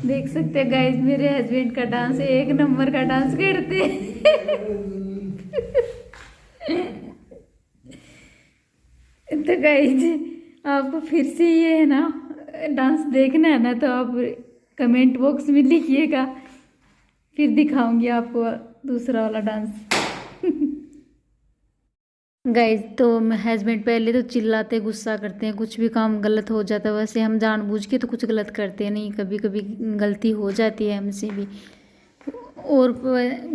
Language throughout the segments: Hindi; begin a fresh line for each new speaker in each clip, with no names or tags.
देख सकते हैं गाइस, मेरे हस्बैंड का डांस एक नंबर का डांस करते तो गाइस, आपको फिर से ये है ना डांस देखना है ना, तो आप कमेंट बॉक्स में लिखिएगा, फिर दिखाऊंगी आपको दूसरा वाला डांस। गाइज, तो हस्बैंड पहले तो चिल्लाते गुस्सा करते हैं, कुछ भी काम गलत हो जाता है। वैसे हम जानबूझ के तो कुछ गलत करते हैं नहीं, कभी कभी गलती हो जाती है हमसे भी। और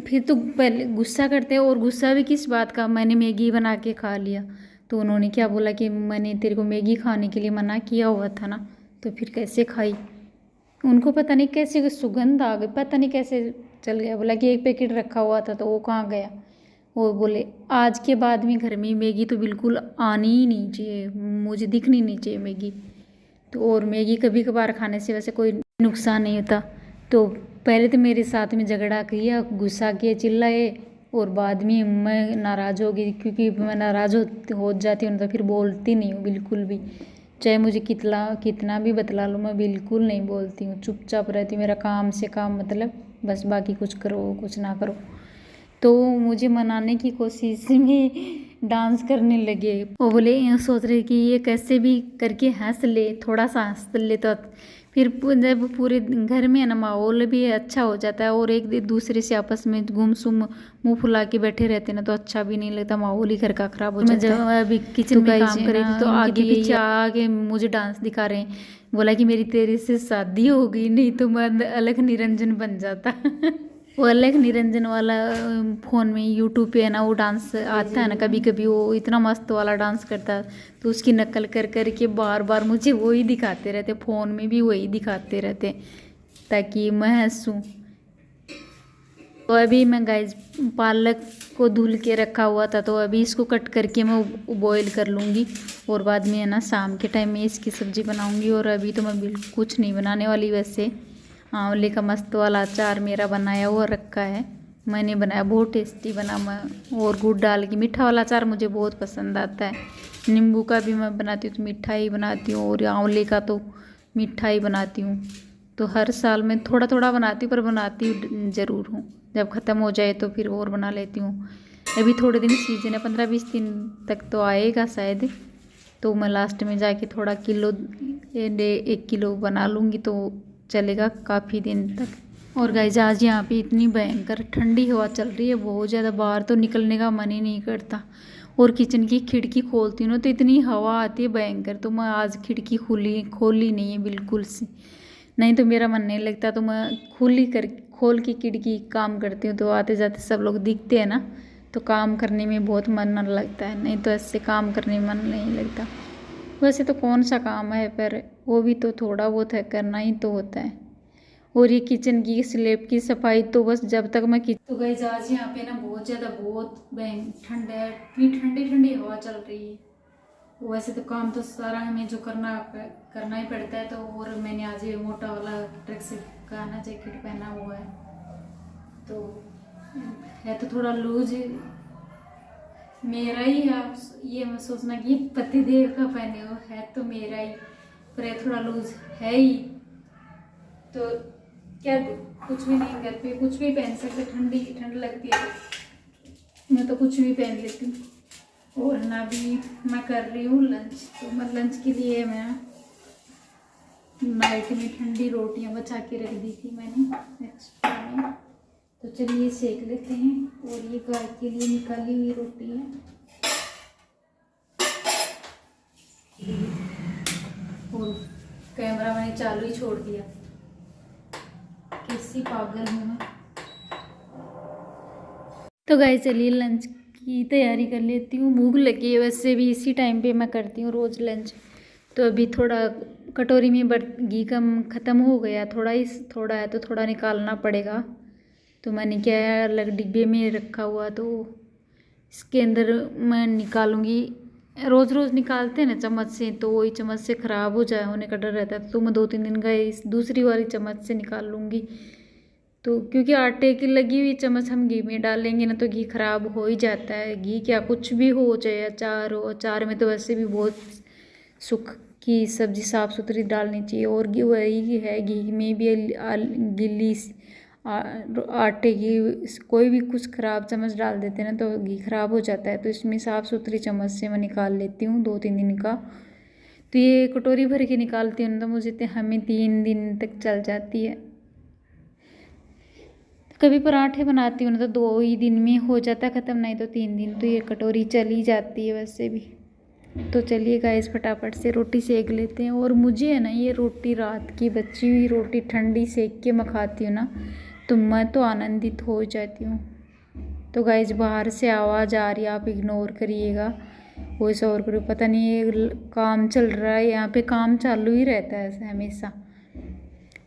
फिर तो पहले गुस्सा करते हैं, और गुस्सा भी किस बात का, मैंने मैगी बना के खा लिया तो उन्होंने क्या बोला कि मैंने तेरे को मैगी खाने के लिए मना किया हुआ था ना, तो फिर कैसे खाई। उनको पता नहीं कैसे सुगंध आ गई, पता नहीं कैसे चल गया, बोला कि एक पैकेट रखा हुआ था तो वो कहाँ गया। वो बोले आज के बाद में घर में मैगी तो बिल्कुल आनी ही नहीं चाहिए, मुझे दिखनी नहीं चाहिए मैगी। तो और मैगी कभी कभार खाने से वैसे कोई नुकसान नहीं होता। तो पहले तो मेरे साथ में झगड़ा किया, गुस्सा किया, चिल्लाए, और बाद में मैं नाराज़ हो गई, क्योंकि मैं नाराज़ हो जाती हूँ तो फिर बोलती नहीं हूँ बिल्कुल भी। चाहे मुझे कितना भी बतला लो, मैं बिल्कुल नहीं बोलती हूँ, चुपचाप रहती हूँ। मेरा काम से काम मतलब, बस बाकी कुछ करो कुछ ना करो। तो मुझे मनाने की कोशिश में डांस करने लगे। वो बोले, सोच रहे कि ये कैसे भी करके हंस ले, थोड़ा सा हंस ले, तो फिर जब पूरे घर में है ना माहौल भी अच्छा हो जाता है, और एक दूसरे से आपस में गुमसुम मुंह फुला के बैठे रहते ना, तो अच्छा भी नहीं लगता, माहौल ही घर का खराब हो जाता है। जब अभी किचन में काम कर रही थी तो आगे पीछे आके मुझे डांस दिखा रहे हैं। बोला कि मेरी तेरे से शादी हो गई, नहीं तो मैं अलग निरंजन बन जाता। वो अलग निरंजन वाला फ़ोन में यूट्यूब पे है ना, वो डांस आता है ना, कभी कभी वो इतना मस्त वाला डांस करता है, तो उसकी नकल कर कर के बार बार मुझे वही दिखाते रहते, फ़ोन में भी वही दिखाते रहते ताकि मैं हंसूँ। तो अभी मैं गाइस पालक को धुल के रखा हुआ था, तो अभी इसको कट करके मैं बॉईल कर लूँगी, और बाद में है ना शाम के टाइम में इसकी सब्ज़ी बनाऊँगी। और अभी तो मैं बिल्कुल कुछ नहीं बनाने वाली। वैसे आंवले का मस्त वाला अचार मेरा बनाया हुआ रखा है, मैंने बनाया, बहुत टेस्टी बना। मैं और गुड़ डाल के मीठा वाला अचार मुझे बहुत पसंद आता है। नींबू का भी मैं बनाती हूँ तो मीठा ही बनाती हूँ, और आंवले का तो मीठा ही बनाती हूँ। तो हर साल मैं थोड़ा थोड़ा बनाती हूँ, पर बनाती ज़रूर हूँ। जब ख़त्म हो जाए तो फिर और बना लेती हूँ। अभी थोड़े दिन सीजन है, 15-20 दिन तक तो आएगा शायद, तो मैं लास्ट में जाके थोड़ा किलो 1 किलो बना लूँगी, तो चलेगा काफ़ी दिन तक। और गाइस, आज यहाँ पे इतनी भयंकर ठंडी हवा चल रही है, बहुत ज़्यादा, बाहर तो निकलने का मन ही नहीं करता। और किचन की खिड़की खोलती हूँ ना, तो इतनी हवा आती है भयंकर, तो मैं आज खिड़की खोली नहीं है बिल्कुल से, नहीं तो मेरा मन नहीं लगता। तो मैं खोल की खिड़की काम करती हूँ, तो आते जाते सब लोग दिखते हैं ना, तो काम करने में बहुत मन लगता है, नहीं तो ऐसे काम करने में मन नहीं लगता। वैसे तो कौन सा काम है, पर वो भी तो थोड़ा बहुत है, करना ही तो होता है। और ये किचन की स्लैब की सफाई तो बस जब तक मैं तो गाइस, आज यहाँ पे ना बहुत ज़्यादा बहुत ठंड है, इतनी ठंडी ठंडी हवा चल रही है। वैसे तो काम तो सारा हमें जो करना ही पड़ता है। तो और मैंने आज ये मोटा वाला ट्रक से का ना जैकेट पहना हुआ है, तो है तो थोड़ा लूज मेरा ही है। ये मैं सोचना कि पतिदेव का पहने हो, है तो मेरा ही, पर ये थोड़ा लूज है ही। तो क्या, कुछ भी नहीं, घर पे कुछ भी पहन सकते, ठंड लगती है तो मैं तो कुछ भी पहन लेती हूँ। और ना भी मैं कर रही हूँ लंच, तो मैं लंच के लिए मैं नाइट में ठंडी रोटियां बचा के रख दी थी मैंने एक्स्ट्रा में, तो चलिए सेक लेते हैं। और ये गाय के लिए निकाली हुई रोटी है। और कैमरा मैंने चालू ही छोड़ दिया, कैसी पागल हूँ मैं। तो गाय चलिए लंच की तैयारी कर लेती हूँ, भूख लगी है। वैसे भी इसी टाइम पे मैं करती हूँ रोज़ लंच। तो अभी थोड़ा कटोरी में घी कम ख़त्म हो गया, थोड़ा है तो थोड़ा निकालना पड़ेगा। तो मैंने क्या है, अलग डिब्बे में रखा हुआ, तो इसके अंदर मैं निकालूंगी। रोज़ रोज़ निकालते हैं ना चम्मच से, तो वही चम्मच से ख़राब हो जाए होने का डर रहता है, तो मैं 2-3 दिन गए इस दूसरी वाली चम्मच से निकाल लूँगी। तो क्योंकि आटे की लगी हुई चम्मच हम घी में डालेंगे ना, तो घी खराब हो ही जाता है। घी क्या, कुछ भी हो, चाहे अचार हो, अचार में तो वैसे भी बहुत सुख कि सब्ज़ी साफ़ सुथरी डालनी चाहिए। और वही है, घी में भी गिल्ली आटे की कोई भी कुछ ख़राब चम्मच डाल देते हैं ना तो घी ख़राब हो जाता है। तो इसमें साफ़ सुथरी चम्मच से मैं निकाल लेती हूँ 2-3 दिन का। तो ये कटोरी भर के निकालती हूँ तो मुझे हमें 3 दिन तक चल जाती है। कभी पराठे बनाती हूँ ना तो 2 ही दिन में हो जाता है ख़त्म, नहीं तो 3 दिन तो ये कटोरी चली जाती है वैसे भी। तो चलिए गाइस फटाफट से रोटी सेक लेते हैं। और मुझे है ना ये रोटी, रात की बची हुई रोटी ठंडी सेक के मैं खाती हूँ ना तो मैं तो आनंदित हो जाती हूँ। तो गाइस बाहर से आवाज़ आ रही है, आप इग्नोर करिएगा, वॉइस ओवर करो। पता नहीं ये काम चल रहा है, यहाँ पे काम चालू ही रहता है ऐसे हमेशा।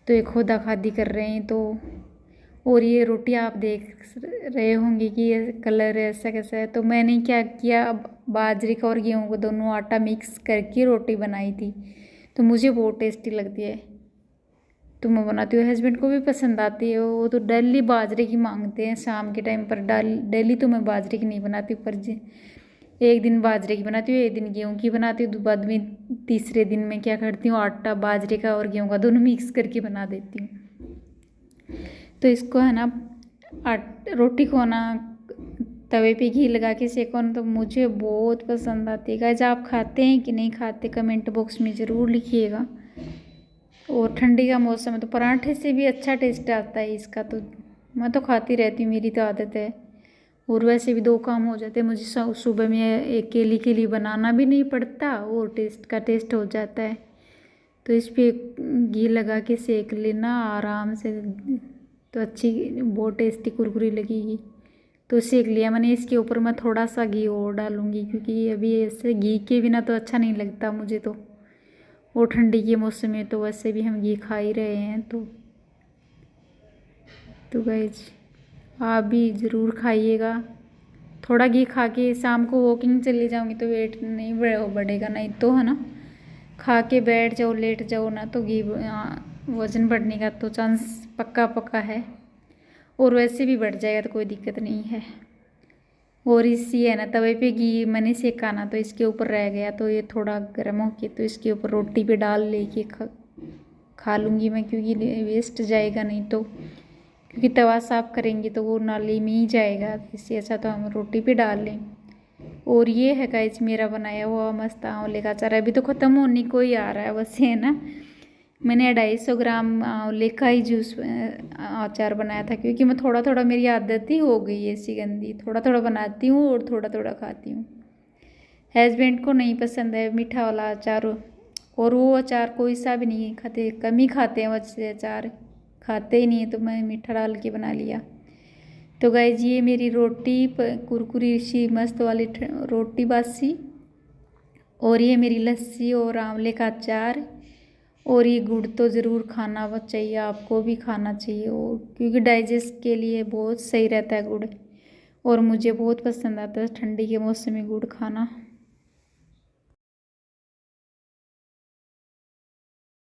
तो ये खोदा खादी कर रहे हैं। तो और ये रोटी आप देख रहे होंगे कि ये कलर ऐसा कैसा है। तो मैंने क्या किया, अब बाजरे का और गेहूं को दोनों आटा मिक्स करके रोटी बनाई थी। तो मुझे बहुत टेस्टी लगती है, तो मैं बनाती हूँ। हस्बैंड को भी पसंद आती है, वो तो डेली बाजरे की मांगते हैं शाम के टाइम पर। डेली तो मैं बाजरे की नहीं बनाती, पर एक दिन बाजरे की बनाती हूँ, एक दिन गेहूँ की बनाती हूँ। बाद में तीसरे दिन मैं क्या करती हूँ, आटा बाजरे का और गेहूँ का दोनों मिक्स करके बना देती हूँ। तो इसको है ना रोटी को ना तवे पे घी लगा के सेको ना तो मुझे बहुत पसंद आती है। गाइस आप खाते हैं कि नहीं खाते कमेंट बॉक्स में ज़रूर लिखिएगा। और ठंडी का मौसम है तो पराठे से भी अच्छा टेस्ट आता है इसका। तो मैं तो खाती रहती हूँ, मेरी तो आदत है। और वैसे भी 2 काम हो जाते हैं मुझे, सुबह में अकेली के लिए बनाना भी नहीं पड़ता और टेस्ट का टेस्ट हो जाता है। तो इस पर घी लगा के सेक लेना आराम से, तो अच्छी बहुत टेस्टी कुरकुरी लगेगी। तो सेक लिया मैंने। इसके ऊपर मैं थोड़ा सा घी और डालूँगी क्योंकि अभी ऐसे घी के बिना तो अच्छा नहीं लगता मुझे। तो और ठंडी के मौसम में तो वैसे भी हम घी खा ही रहे हैं। तो गाइस आप भी ज़रूर खाइएगा। थोड़ा घी खा के शाम को वॉकिंग चली जाऊँगी तो वेट नहीं बढ़ेगा, नहीं तो है ना खा के बैठ जाओ लेट जाओ ना तो घी वज़न बढ़ने का तो चांस पक्का पक्का है। और वैसे भी बढ़ जाएगा तो कोई दिक्कत नहीं है। और इसी है ना तवे पे घी मैंने सेका ना तो इसके ऊपर रह गया, तो ये थोड़ा गर्म हो के तो इसके ऊपर रोटी पे डाल लेके खा लूँगी मैं, क्योंकि वेस्ट जाएगा नहीं तो, क्योंकि तवा साफ़ करेंगे तो वो नाली में ही जाएगा। इससे अच्छा तो हम रोटी पे डाल लें। और ये है गाइस मेरा बनाया हुआ मस्त आंवले का अचार। अभी तो ख़त्म होने को ही आ रहा है वैसे है ना। मैंने 250 ग्राम आंवले का ही जूस अचार बनाया था, क्योंकि मैं थोड़ा थोड़ा, मेरी आदत ही हो गई है ऐसी गंदी, थोड़ा थोड़ा बनाती हूँ और थोड़ा थोड़ा खाती हूँ। हस्बैंड को नहीं पसंद है मीठा वाला अचार, और वो अचार कोई सा भी नहीं खाते, कम ही खाते हैं वैसे अचार, खाते ही नहीं है। तो मैं मीठा डाल के बना लिया। तो गाइस ये मेरी रोटी कुरकुरी सी मस्त वाली रोटी बासी, और ये मेरी लस्सी और आंवले का अचार। और ये गुड़ तो ज़रूर खाना चाहिए, आपको भी खाना चाहिए, और क्योंकि डाइजेस्ट के लिए बहुत सही रहता है गुड़। और मुझे बहुत पसंद आता है ठंडी के मौसम में गुड़ खाना।